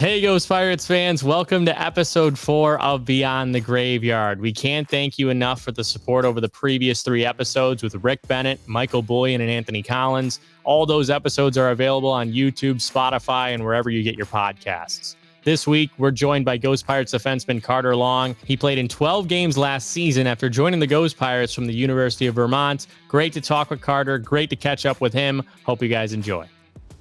Hey, Ghost Pirates fans, welcome to episode 4 of Beyond the Graveyard. We can't thank you enough for the support over the previous 3 episodes with Rick Bennett, Michael Bullion, and Anthony Collins. All those episodes are available on YouTube, Spotify, and wherever you get your podcasts. This week, we're joined by Ghost Pirates defenseman Carter Long. He played in 12 games last season after joining the Ghost Pirates from the University of Vermont. Great to talk with Carter. Great to catch up with him. Hope you guys enjoy.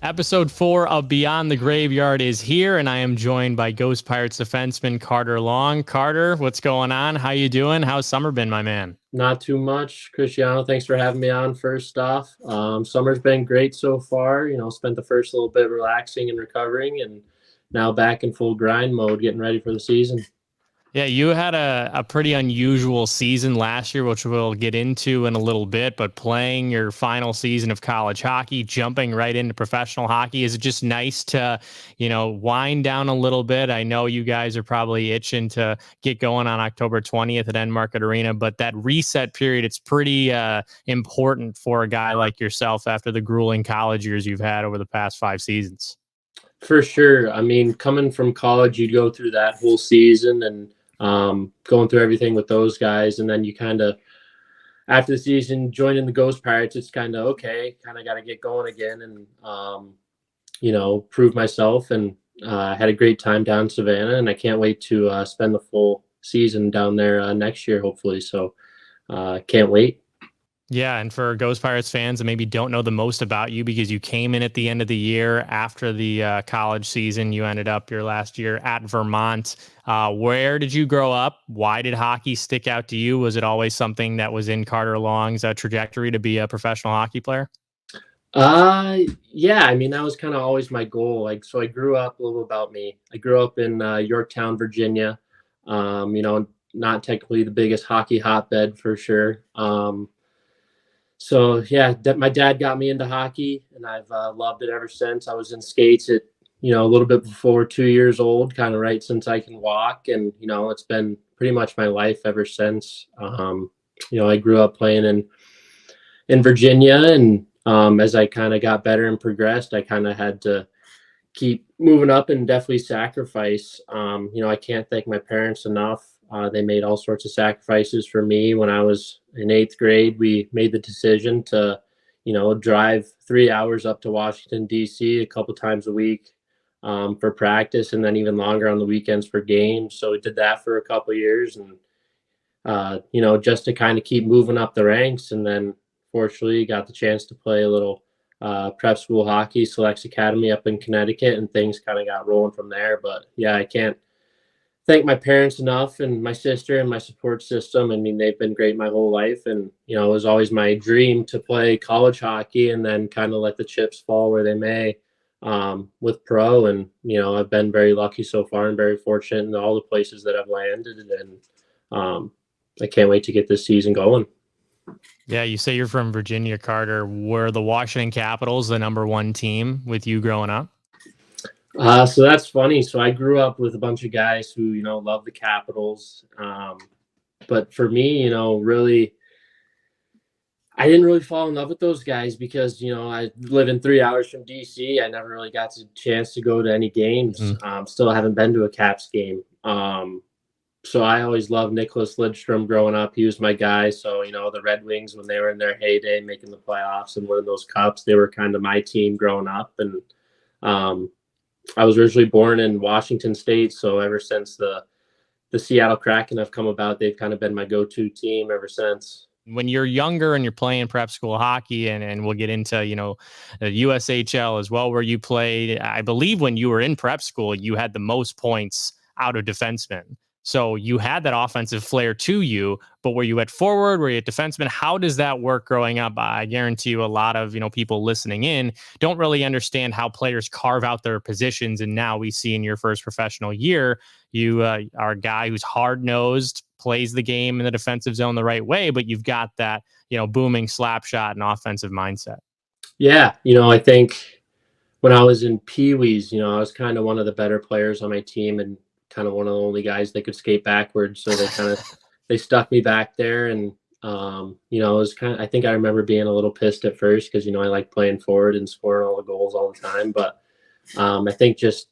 Episode 4 of Beyond the Graveyard is here, and I am joined by Ghost Pirates defenseman Carter Long. Carter, what's going on? How you doing? How's summer been, my man? Not too much, Cristiano. Thanks for having me on first off. Summer's been great so far. Spent the first little bit relaxing and recovering, and now back in full grind mode, getting ready for the season. Yeah, you had a pretty unusual season last year, which we'll get into in a little bit, but playing your final season of college hockey, jumping right into professional hockey, is it just nice to, wind down a little bit? I know you guys are probably itching to get going on October 20th at End Market Arena, but that reset period, it's pretty important for a guy like yourself after the grueling college years you've had over the past 5 seasons. For sure. I mean, coming from college, you'd go through that whole season and going through everything with those guys, and then you kind of, after the season, joining the Ghost Pirates, it's kind of okay, kind of got to get going again and prove myself, and had a great time down in Savannah, and I can't wait to spend the full season down there next year, hopefully. So can't wait. Yeah, and for Ghost Pirates fans that maybe don't know the most about you because you came in at the end of the year after the college season, you ended up your last year at Vermont. Where did you grow up? Why did hockey stick out to you? Was it always something that was in Carter Long's trajectory to be a professional hockey player? Yeah, I mean, that was kind of always my goal. So I grew up, a little about me. I grew up in Yorktown, Virginia. Not technically the biggest hockey hotbed for sure. So yeah, my dad got me into hockey, and I've loved it ever since. I was in skates at a little bit before 2 years old, kind of right since I can walk, and it's been pretty much my life ever since. I grew up playing in Virginia, and as I kind of got better and progressed, I kind of had to keep moving up and definitely sacrifice. I can't thank my parents enough. They made all sorts of sacrifices for me. When I was in 8th grade, we made the decision to, drive 3 hours up to Washington, D.C. a couple times a week for practice, and then even longer on the weekends for games. So we did that for a couple of years, and, just to kind of keep moving up the ranks. And then fortunately got the chance to play a little prep school hockey, Selects Academy up in Connecticut, and things kind of got rolling from there. But yeah, I can't thank my parents enough, and my sister and my support system. I mean, they've been great my whole life, and it was always my dream to play college hockey and then kind of let the chips fall where they may with pro. And I've been very lucky so far and very fortunate in all the places that I've landed, and I can't wait to get this season going. Yeah, you say you're from Virginia, Carter. Were the Washington Capitals the number 1 team with you growing up? So that's funny. So I grew up with a bunch of guys who, love the Capitals. But for me, really, I didn't really fall in love with those guys because, I live in 3 hours from DC. I never really got a chance to go to any games. Still haven't been to a Caps game. So I always loved Nicholas Lidstrom growing up. He was my guy. So, the Red Wings, when they were in their heyday, making the playoffs and winning those cups, they were kind of my team growing up. And I was originally born in Washington State, so ever since the Seattle Kraken have come about, they've kind of been my go-to team ever since. When you're younger and you're playing prep school hockey, and we'll get into, the USHL as well, where you played, I believe when you were in prep school, you had the most points out of defensemen. So you had that offensive flair to you, but were you at forward? Were you at defenseman? How does that work growing up? I guarantee you a lot of, people listening in don't really understand how players carve out their positions. And now we see in your first professional year, you are a guy who's hard-nosed, plays the game in the defensive zone the right way, but you've got that, booming slap shot and offensive mindset. Yeah. I think when I was in Pee-wees, I was kind of one of the better players on my team, and kind of one of the only guys that could skate backwards. So they stuck me back there. And, it was I think I remember being a little pissed at first because, I like playing forward and scoring all the goals all the time. But I think just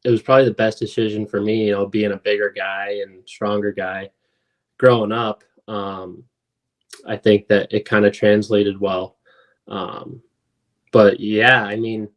it was probably the best decision for me, being a bigger guy and stronger guy growing up. I think that it kind of translated well. But yeah, I mean,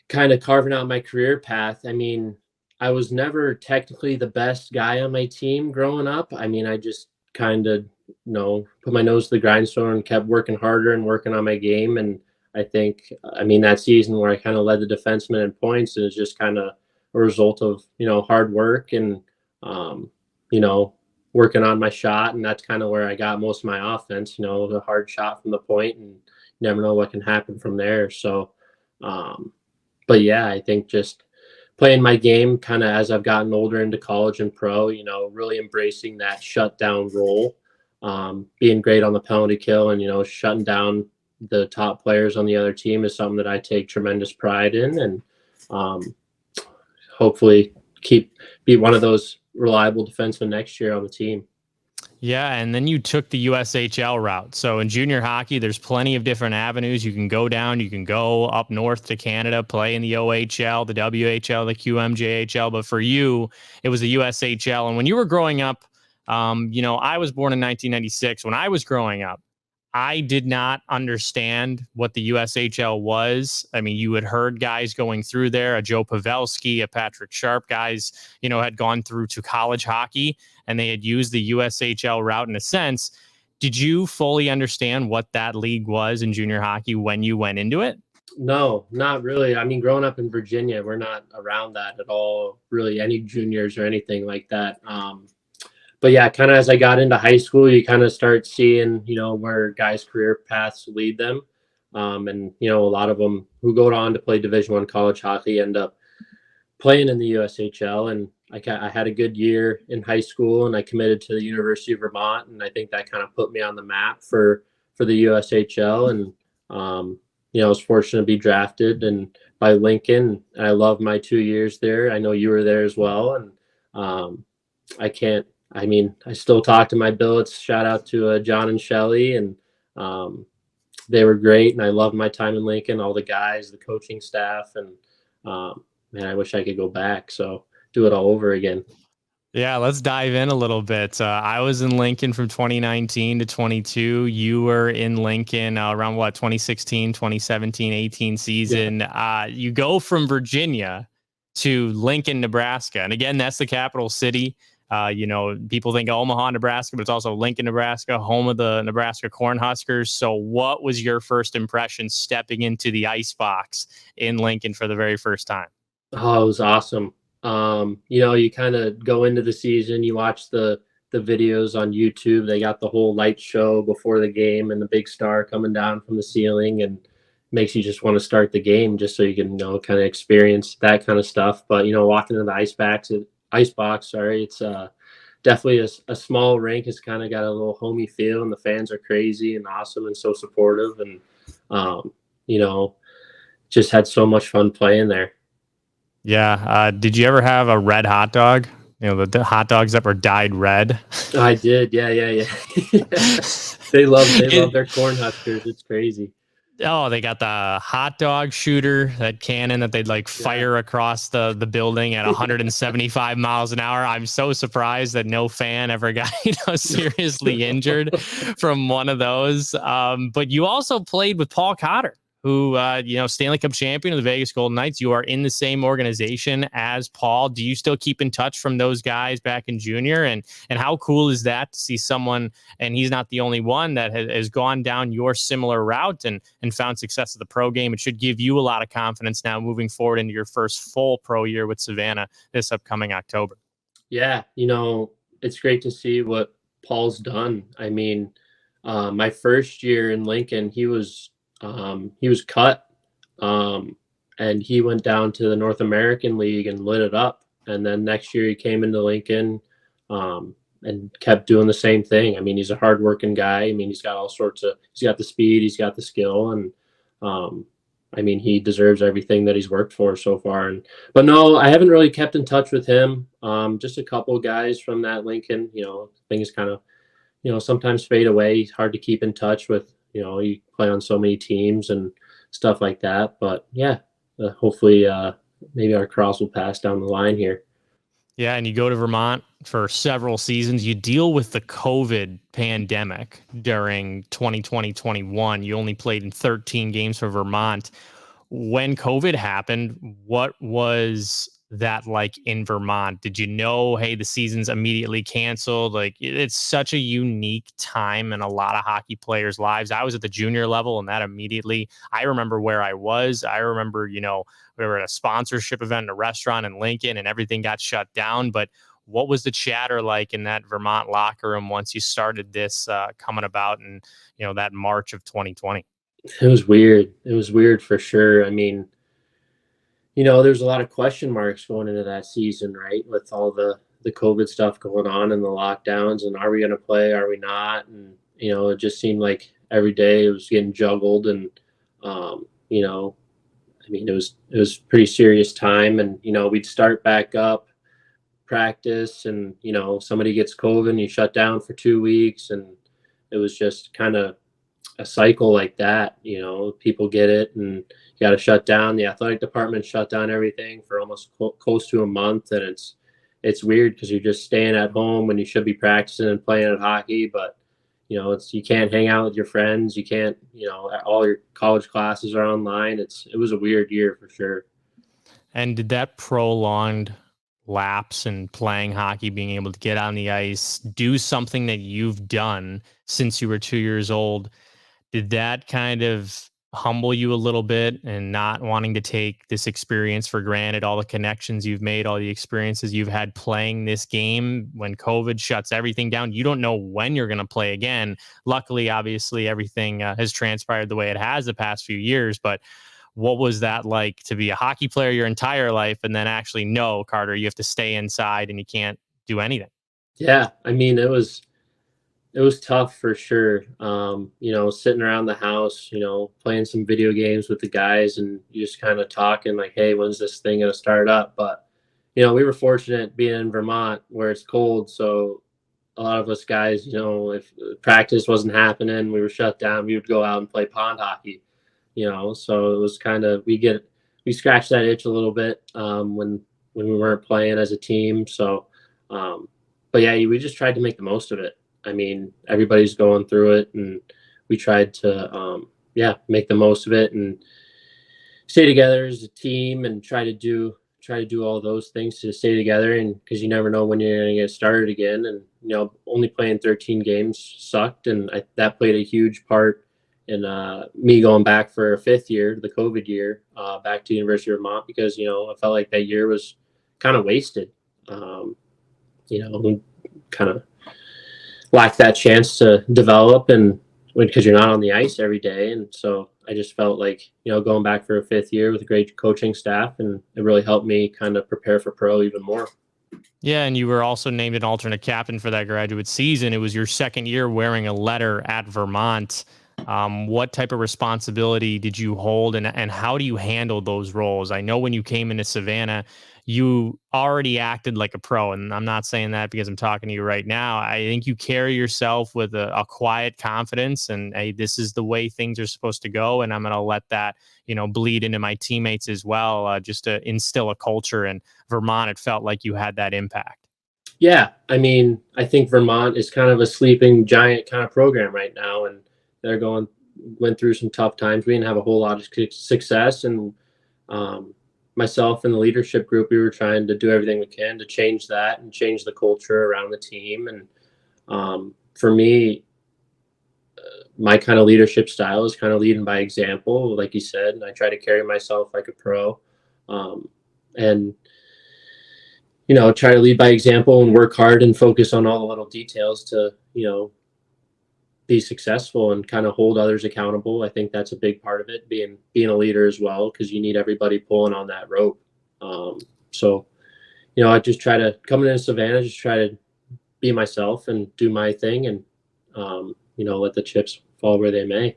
kind of carving out my career path. I mean, I was never technically the best guy on my team growing up. I mean, I just kind of, put my nose to the grindstone and kept working harder and working on my game. And I mean, that season where I kind of led the defenseman in points is just kind of a result of, hard work and, you know, working on my shot. And that's kind of where I got most of my offense, the hard shot from the point, and you never know what can happen from there. So, but yeah, I think just playing my game kind of as I've gotten older into college and pro, really embracing that shutdown role, being great on the penalty kill and, shutting down the top players on the other team is something that I take tremendous pride in, and hopefully be one of those reliable defensemen next year on the team. Yeah, and then you took the USHL route. So in junior hockey, there's plenty of different avenues you can go down. You can go up north to Canada, play in the OHL, the WHL, the QMJHL. But for you, it was the USHL. And when you were growing up, I was born in 1996. When I was growing up, I did not understand what the USHL was. I mean, you had heard guys going through there, a Joe Pavelski, a Patrick Sharp, guys, had gone through to college hockey, and they had used the USHL route in a sense. Did you fully understand what that league was in junior hockey when you went into it? No, not really. I mean, growing up in Virginia, we're not around that at all, really, any juniors or anything like that. But yeah, kind of as I got into high school, you kind of start seeing, where guys' career paths lead them. And, a lot of them who go on to play Division I college hockey end up playing in the USHL. And I had a good year in high school, and I committed to the University of Vermont. And I think that kind of put me on the map for the USHL. And, I was fortunate to be drafted by Lincoln. And I love my 2 years there. I know you were there as well. And I still talk to my billets. Shout out to John and Shelley, and they were great. And I loved my time in Lincoln, all the guys, the coaching staff, and man, I wish I could go back. So do it all over again. Yeah, let's dive in a little bit. I was in Lincoln from 2019 to 22. You were in Lincoln around 2016, 2017, 18 season. Yeah. You go from Virginia to Lincoln, Nebraska. And again, that's the capital city. People think Omaha, Nebraska, but it's also Lincoln, Nebraska, home of the Nebraska Cornhuskers. So what was your first impression stepping into the ice box in Lincoln for the very first time? Oh, it was awesome. You kind of go into the season, you watch the videos on YouTube. They got the whole light show before the game and the big star coming down from the ceiling, and makes you just want to start the game just so you can, kind of experience that kind of stuff. But, walking into the ice box, it's definitely a small rink. It's kind of got a little homey feel, and the fans are crazy and awesome and so supportive, and just had so much fun playing there. Yeah. Did you ever have a red hot dog? The hot dogs that were dyed red. I did. Yeah. They love their Cornhuskers. It's crazy. Oh, they got the hot dog shooter, that cannon that they'd fire across the building at 175 miles an hour. I'm so surprised that no fan ever got seriously injured from one of those. But you also played with Paul Cotter, who, Stanley Cup champion of the Vegas Golden Knights. You are in the same organization as Paul. Do you still keep in touch from those guys back in junior? And how cool is that to see someone, and he's not the only one, that has gone down your similar route and found success at the pro game? It should give you a lot of confidence now moving forward into your first full pro year with Savannah this upcoming October. Yeah, it's great to see what Paul's done. I mean, my first year in Lincoln, he was cut, and he went down to the North American League and lit it up. And then next year he came into Lincoln, and kept doing the same thing. I mean, he's a hardworking guy. I mean, he's got he's got the speed, he's got the skill, and he deserves everything that he's worked for so far. But no, I haven't really kept in touch with him. Just a couple of guys from that Lincoln. Things kind of, sometimes fade away. It's hard to keep in touch with. You play on so many teams and stuff like that. But yeah, hopefully maybe our cross will pass down the line here. Yeah, and you go to Vermont for several seasons. You deal with the COVID pandemic during 2020-21. You only played in 13 games for Vermont. When COVID happened, what was that like in Vermont? Did you know, hey, the season's immediately canceled? Like it's such a unique time in a lot of hockey players' lives. I was at the junior level and that immediately, I remember where I was. I remember, we were at a sponsorship event in a restaurant in Lincoln and everything got shut down. But what was the chatter like in that Vermont locker room once you started this coming about in, that March of 2020? It was weird. It was weird for sure. I mean, there's a lot of question marks going into that season, right? With all the COVID stuff going on and the lockdowns, and are we going to play? Are we not? And it just seemed like every day it was getting juggled, and um, you know, I mean, it was pretty serious time, and we'd start back up practice, and somebody gets COVID, and you shut down for 2 weeks, and it was just kind of a cycle like that. People get it, and you got to shut down. The athletic department shut down everything for almost close to a month, and it's weird because you're just staying at home when you should be practicing and playing at hockey, but you can't hang out with your friends. You can't, all your college classes are online. It was a weird year for sure. And did that prolonged lapse in playing hockey, being able to get on the ice, do something that you've done since you were 2 years old, did that kind of humble you a little bit and not wanting to take this experience for granted, all the connections you've made, all the experiences you've had playing this game when COVID shuts everything down? You don't know when you're going to play again. Luckily, obviously, everything has transpired the way it has the past few years. But what was that like to be a hockey player your entire life and then actually know, Carter, you have to stay inside and you can't do anything? Yeah, I mean, it was tough for sure. Sitting around the house, playing some video games with the guys, and you just kind of talking like, "Hey, when's this thing gonna start up?" But we were fortunate being in Vermont where it's cold, so a lot of us guys, if practice wasn't happening, we were shut down. We would go out and play pond hockey. So it was kind of we scratched that itch a little bit when we weren't playing as a team. So, but yeah, we just tried to make the most of it. I mean, everybody's going through it, and we tried to, make the most of it and stay together as a team, and try to do all those things to stay together. And because you never know when you're going to get started again, and only playing 13 games sucked, and that played a huge part in me going back for a fifth year, the COVID year, back to University of Vermont, because I felt like that year was kind of wasted. Kind of lacked that chance to develop, and because you're not on the ice every day. And so I just felt like, going back for a fifth year with a great coaching staff, and it really helped me kind of prepare for pro even more. Yeah, and you were also named an alternate captain for that graduate season. It was your second year wearing a letter at Vermont. What type of responsibility did you hold, and how do you handle those roles? I know when you came into Savannah, you already acted like a pro, and I'm not saying that because I'm talking to you right now. I think you carry yourself with a quiet confidence, and hey, this is the way things are supposed to go, and I'm going to let that bleed into my teammates as well, just to instill a culture. And Vermont, it felt like you had that impact. Yeah, I mean, I think Vermont is kind of a sleeping giant kind of program right now, and they're went through some tough times. We didn't have a whole lot of success, and myself and the leadership group, we were trying to do everything we can to change that and change the culture around the team. And for me, my kind of leadership style is kind of leading by example, like you said, and I try to carry myself like a pro, and try to lead by example and work hard and focus on all the little details to be successful and kind of hold others accountable. I think that's a big part of it, being a leader as well, because you need everybody pulling on that rope. So I just try to, coming into Savannah, just try to be myself and do my thing, and let the chips fall where they may.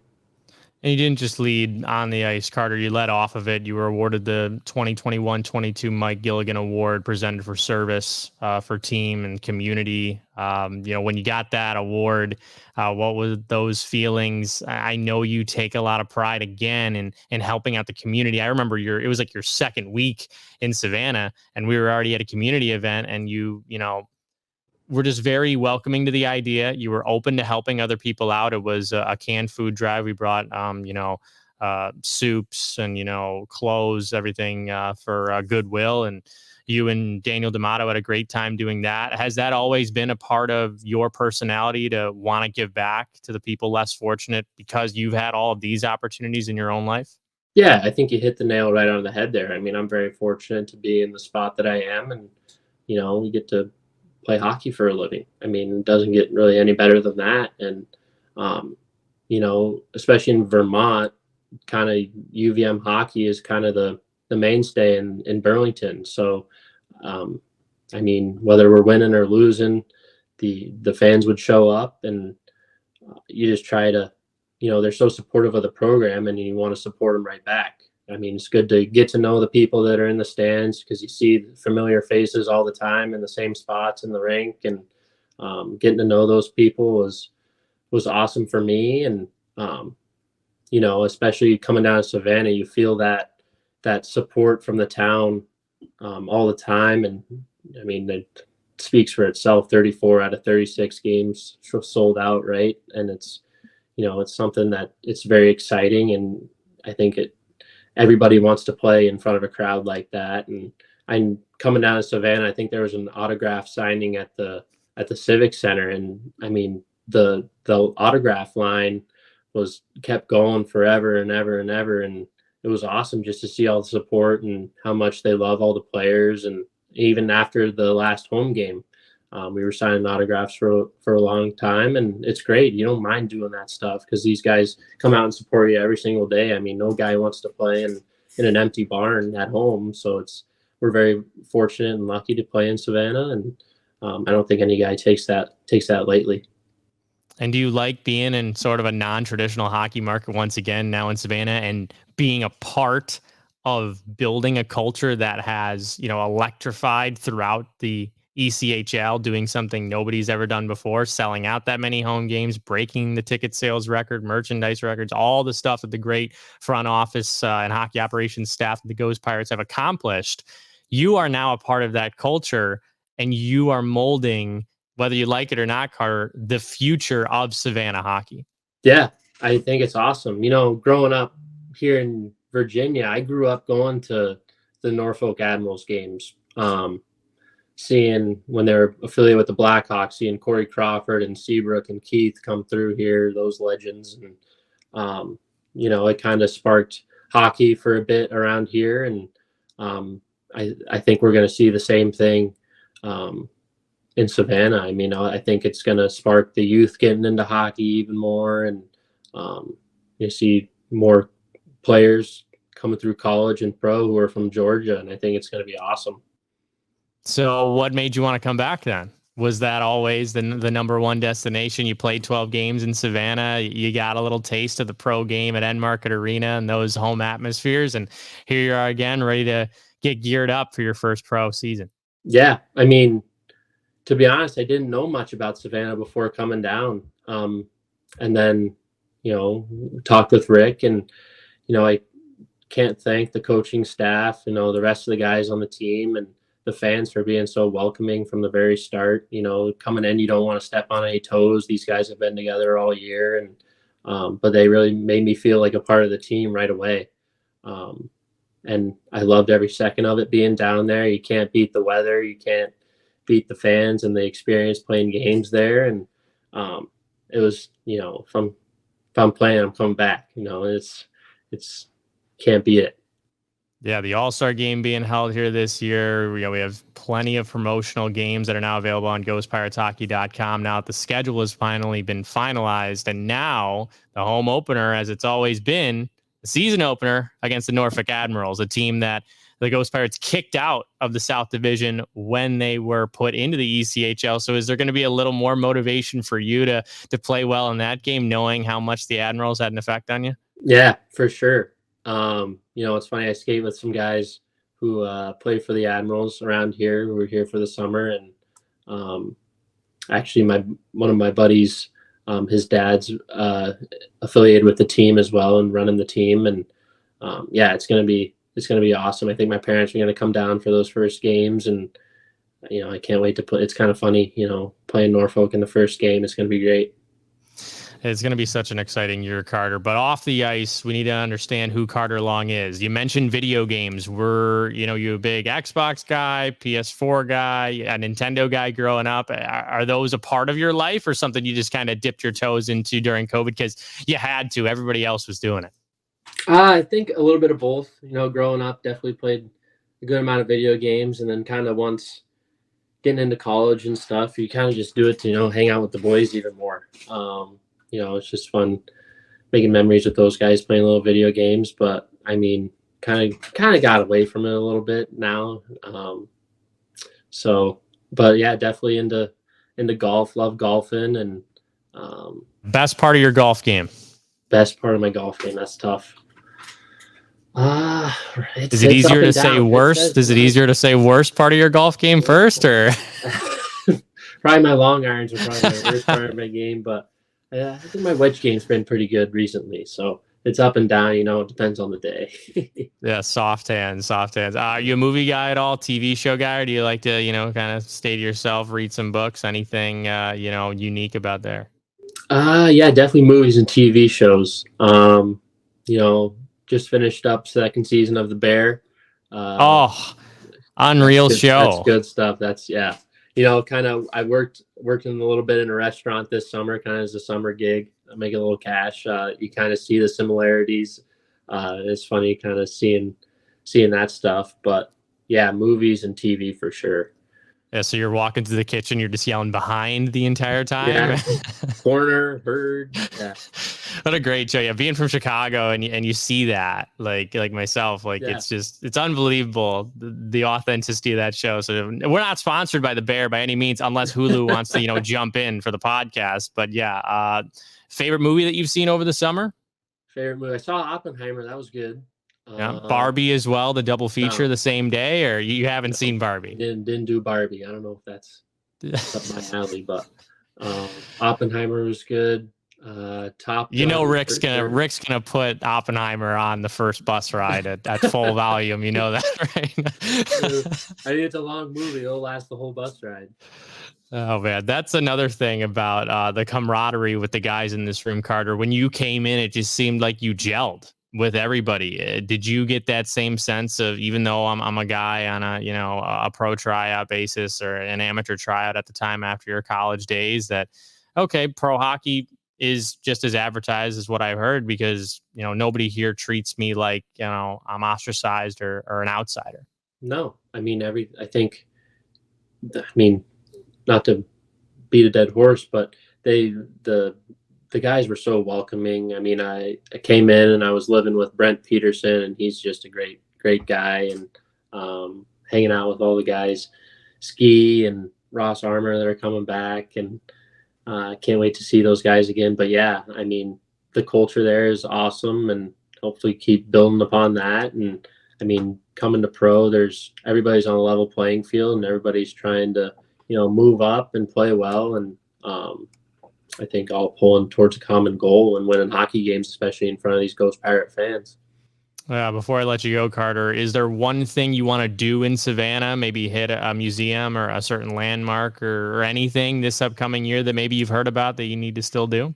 And you didn't just lead on the ice, Carter. You led off of it. You were awarded the 2021-22 Mike Gilligan Award presented for service for team and community. When you got that award, what were those feelings? I know you take a lot of pride again in helping out the community. I remember it was like your second week in Savannah, and we were already at a community event, and we're just very welcoming to the idea. You were open to helping other people out. It was a canned food drive. We brought, soups and, clothes, everything for Goodwill. And you and Daniel D'Amato had a great time doing that. Has that always been a part of your personality to want to give back to the people less fortunate because you've had all of these opportunities in your own life? Yeah, I think you hit the nail right on the head there. I mean, I'm very fortunate to be in the spot that I am, and we get to play hockey for a living. I mean, it doesn't get really any better than that. And, especially in Vermont, kind of UVM hockey is kind of the mainstay in Burlington. So, I mean, whether we're winning or losing, the fans would show up, and you just try to, they're so supportive of the program, and you want to support them right back. I mean, it's good to get to know the people that are in the stands because you see familiar faces all the time in the same spots in the rink, and getting to know those people was awesome for me. And especially coming down to Savannah, you feel that support from the town all the time. And I mean, it speaks for itself. 34 out of 36 games sold out, right? And it's something that it's very exciting, and I think everybody wants to play in front of a crowd like that. And I'm coming down to Savannah. I think there was an autograph signing at the Civic Center, and I mean the autograph line kept going forever and ever and ever, and it was awesome just to see all the support and how much they love all the players. And even after the last home game, we were signing autographs for a long time, and it's great. You don't mind doing that stuff because these guys come out and support you every single day. I mean, no guy wants to play in an empty barn at home. So we're very fortunate and lucky to play in Savannah, and I don't think any guy takes that lightly. And do you like being in sort of a non-traditional hockey market once again now in Savannah and being a part of building a culture that has, electrified throughout the ECHL, doing something nobody's ever done before, selling out that many home games, breaking the ticket sales record, merchandise records, all the stuff that the great front office and hockey operations staff of the Ghost Pirates have accomplished? You are now a part of that culture, and you are molding, whether you like it or not, Carter, the future of Savannah hockey. Yeah, I think it's awesome. Growing up here in Virginia, I grew up going to the Norfolk Admirals games, seeing when they're affiliated with the Blackhawks, seeing Corey Crawford and Seabrook and Keith come through here, those legends. And, it kind of sparked hockey for a bit around here. And I think we're going to see the same thing in Savannah. I mean, I think it's going to spark the youth getting into hockey even more. And you see more players coming through college and pro who are from Georgia. And I think it's going to be awesome. So what made you want to come back then? Was that always the number one destination? You played 12 games in Savannah. You got a little taste of the pro game at Enmarket Arena and those home atmospheres. And here you are again, ready to get geared up for your first pro season. Yeah. I mean, to be honest, I didn't know much about Savannah before coming down. And then, talked with Rick, and, I can't thank the coaching staff, the rest of the guys on the team and the fans for being so welcoming from the very start. Coming in, you don't want to step on any toes. These guys have been together all year, and but they really made me feel like a part of the team right away. And I loved every second of it being down there. You can't beat the weather. You can't beat the fans and the experience playing games there. And it was, if I'm playing, I'm coming back. It's can't beat it. Yeah, the All-Star game being held here this year. We have plenty of promotional games that are now available on ghostpirateshockey.com. Now that the schedule has finally been finalized, and now the home opener, as it's always been, the season opener against the Norfolk Admirals, a team that the Ghost Pirates kicked out of the South Division when they were put into the ECHL. So is there going to be a little more motivation for you to play well in that game, knowing how much the Admirals had an effect on you? Yeah, for sure. It's funny. I skate with some guys who play for the Admirals around here who were here for the summer, and um, actually, my one of my buddies, his dad's affiliated with the team as well and running the team, and yeah, it's gonna be awesome. I think my parents are gonna come down for those first games, and I can't wait to play. It's kind of funny, playing Norfolk in the first game. It's gonna be great. It's going to be such an exciting year, Carter. But off the ice, we need to understand who Carter Long is. You mentioned video games. You a big Xbox guy, PS4 guy, a Nintendo guy growing up? Are those a part of your life or something you just kind of dipped your toes into during COVID because you had to? Everybody else was doing it. I think a little bit of both. Growing up, definitely played a good amount of video games, and then kind of once getting into college and stuff, you kind of just do it to hang out with the boys even more. It's just fun making memories with those guys playing little video games. But I mean, kind of got away from it a little bit now. But yeah, definitely into golf. Love golfing, and Best part of your golf game? best part of my golf game. That's tough. Is it easier to say worst? Is it easier to say worst part of your golf game first, or probably my long irons are probably my worst part of my game? But I think my wedge game's been pretty good recently. So it's up and down. It depends on the day. yeah, soft hands, soft hands. Are you a movie guy at all? TV show guy, or do you like to kind of stay to yourself, read some books? Anything unique about there? Yeah, definitely movies and TV shows. You know, just finished up second season of The Bear. Unreal show. That's good stuff. That's yeah. Kind of I worked in a little bit in a restaurant this summer, kind of as a summer gig. I make a little cash. You kind of see the similarities. It's funny kind of seeing that stuff. But yeah, movies and TV for sure. Yeah, so you're walking through the kitchen, you're just yelling behind the entire time. Yeah. Corner, bird. Yeah. What a great show. Yeah, being from Chicago and you see that, like myself, Yeah. it's unbelievable the authenticity of that show. So we're not sponsored by the Bear by any means, unless Hulu wants to jump in for the podcast. But yeah, favorite movie that you've seen over the summer? Favorite movie. I saw Oppenheimer. That was good. Yeah, Barbie as well, the double feature the same day, or you haven't seen Barbie? Didn't do Barbie. I don't know if that's up my alley, but Oppenheimer was good. Top. Rick's gonna put Oppenheimer on the first bus ride at full volume. You know that, right? I think it's a long movie. It'll last the whole bus ride. Oh man, that's another thing about the camaraderie with the guys in this room, Carter. When you came in, it just seemed like you gelled with everybody. Did you get that same sense of, even though I'm a guy on a pro tryout basis or an amateur tryout at the time after your college days, that okay, pro hockey is just as advertised as what I've heard, because nobody here treats me like I'm ostracized or an outsider? No, I mean not to beat a dead horse, but the guys were so welcoming. I mean, I came in and I was living with Brent Peterson, and he's just a great guy, and hanging out with all the guys, Ski and Ross Armour that are coming back, and can't wait to see those guys again. But yeah, I mean, the culture there is awesome, and hopefully keep building upon that. And I mean, coming to pro, everybody's on a level playing field, and everybody's trying to move up and play well, and I think all pulling towards a common goal and winning hockey games, especially in front of these Ghost Pirate fans. Before I let you go, Carter, is there one thing you want to do in Savannah? Maybe hit a museum or a certain landmark or anything this upcoming year that maybe you've heard about that you need to still do?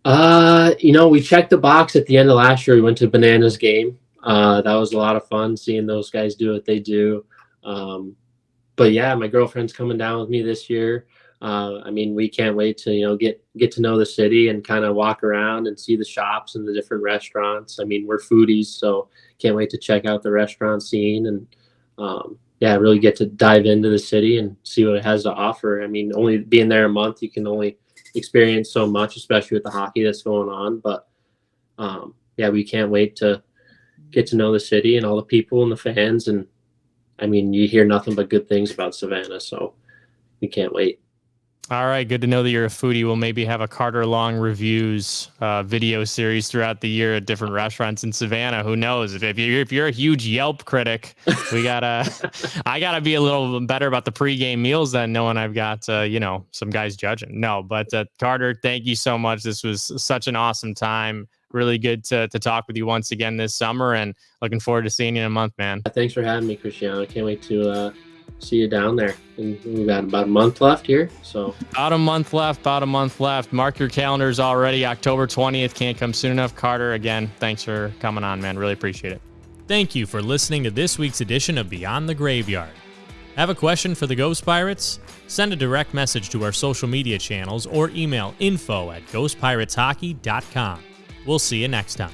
We checked the box at the end of last year. We went to Bananas game. That was a lot of fun seeing those guys do what they do. But yeah, my girlfriend's coming down with me this year. I mean, we can't wait to, get to know the city and kind of walk around and see the shops and the different restaurants. I mean, we're foodies, so can't wait to check out the restaurant scene and, really get to dive into the city and see what it has to offer. I mean, only being there a month, you can only experience so much, especially with the hockey that's going on. But, we can't wait to get to know the city and all the people and the fans. And I mean, you hear nothing but good things about Savannah, so we can't wait. All right, good to know that you're a foodie. We'll maybe have a Carter Long reviews video series throughout the year at different restaurants in Savannah. Who knows? If you're a huge Yelp critic, I gotta be a little better about the pregame meals than knowing I've got some guys judging. No, but Carter, thank you so much. This was such an awesome time. Really good to talk with you once again this summer, and looking forward to seeing you in a month, man. Thanks for having me, Cristiano. I can't wait to see you down there. And we've got about a month left here. So about a month left. Mark your calendars already. October 20th. Can't come soon enough. Carter, again, thanks for coming on, man. Really appreciate it. Thank you for listening to this week's edition of Beyond the Graveyard. Have a question for the Ghost Pirates? Send a direct message to our social media channels or email info@ghostpirateshockey.com. We'll see you next time.